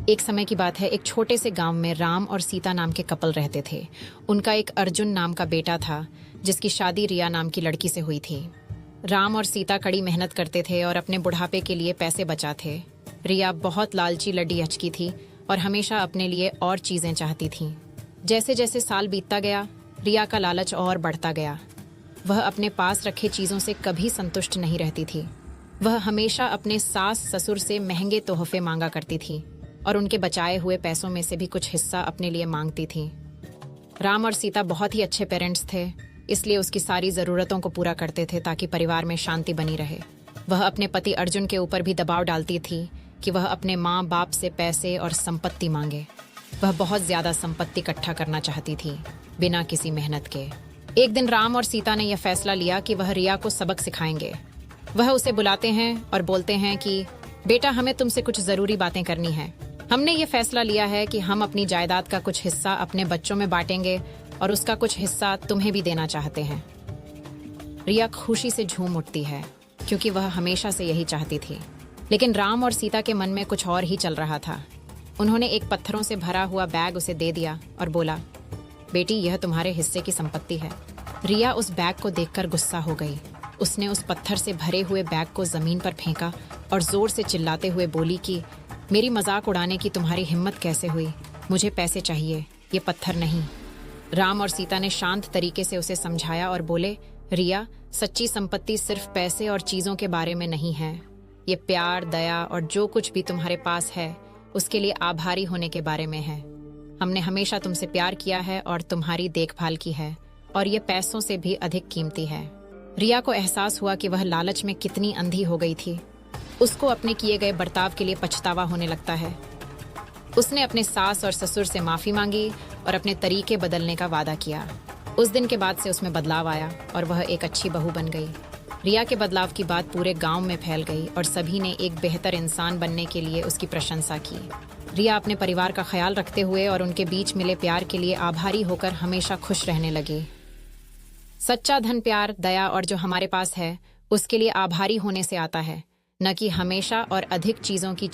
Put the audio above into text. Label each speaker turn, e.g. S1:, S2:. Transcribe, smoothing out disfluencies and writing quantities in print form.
S1: एक समय की बात है, एक छोटे से गांव में राम और सीता नाम के कपल रहते थे। उनका एक अर्जुन नाम का बेटा था, जिसकी शादी रिया नाम की लड़की से हुई थी। राम और सीता कड़ी मेहनत करते थे और अपने बुढ़ापे के लिए पैसे बचाते। रिया बहुत लालची लड्डी हचकी थी और हमेशा अपने लिए और चीजें चाहती थी। जैसे जैसे साल बीतता गया, रिया का लालच और बढ़ता गया। वह अपने पास रखे चीजों से कभी संतुष्ट नहीं रहती थी। वह हमेशा अपने सास ससुर से महंगे तोहफे मांगा करती थी और उनके बचाए हुए पैसों में से भी कुछ हिस्सा अपने लिए मांगती थी। राम और सीता बहुत ही अच्छे पेरेंट्स थे, इसलिए उसकी सारी जरूरतों को पूरा करते थे ताकि परिवार में शांति बनी रहे। वह अपने पति अर्जुन के ऊपर भी दबाव डालती थी कि वह अपने माँ बाप से पैसे और संपत्ति मांगे। वह बहुत ज्यादा संपत्ति इकट्ठा करना चाहती थी, बिना किसी मेहनत के। एक दिन राम और सीता ने यह फैसला लिया कि वह रिया को सबक सिखाएंगे। वह उसे बुलाते हैं और बोलते हैं कि बेटा, हमें तुमसे कुछ जरूरी बातें करनी है। हमने ये फैसला लिया है कि हम अपनी जायदाद का कुछ हिस्सा अपने बच्चों में बांटेंगे और उसका कुछ हिस्सा तुम्हें भी देना चाहते हैं। रिया खुशी से झूम उठती है, क्योंकि वह हमेशा से यही चाहती थी। लेकिन राम और सीता के मन में कुछ और ही चल रहा था। उन्होंने एक पत्थरों से भरा हुआ बैग उसे दे दिया और बोला, बेटी, यह तुम्हारे हिस्से की संपत्ति है। रिया उस बैग को देखकर गुस्सा हो गई। उसने उस पत्थर से भरे हुए बैग को जमीन पर फेंका और जोर से चिल्लाते हुए बोली कि मेरी मजाक उड़ाने की तुम्हारी हिम्मत कैसे हुई? मुझे पैसे चाहिए, ये पत्थर नहीं। राम और सीता ने शांत तरीके से उसे समझाया और बोले, रिया, सच्ची संपत्ति सिर्फ पैसे और चीजों के बारे में नहीं है। ये प्यार, दया और जो कुछ भी तुम्हारे पास है उसके लिए आभारी होने के बारे में है। हमने हमेशा तुमसे प्यार किया है और तुम्हारी देखभाल की है, और ये पैसों से भी अधिक कीमती है। रिया को एहसास हुआ कि वह लालच में कितनी अंधी हो गई थी। उसको अपने किए गए बर्ताव के लिए पछतावा होने लगता है। उसने अपने सास और ससुर से माफी मांगी और अपने तरीके बदलने का वादा किया। उस दिन के बाद से उसमें बदलाव आया और वह एक अच्छी बहू बन गई। रिया के बदलाव की बात पूरे गांव में फैल गई और सभी ने एक बेहतर इंसान बनने के लिए उसकी प्रशंसा की। रिया अपने परिवार का ख्याल रखते हुए और उनके बीच मिले प्यार के लिए आभारी होकर हमेशा खुश रहने लगी। सच्चा धन प्यार, दया और जो हमारे पास है उसके लिए आभारी होने से आता है, न कि हमेशा और अधिक चीजों की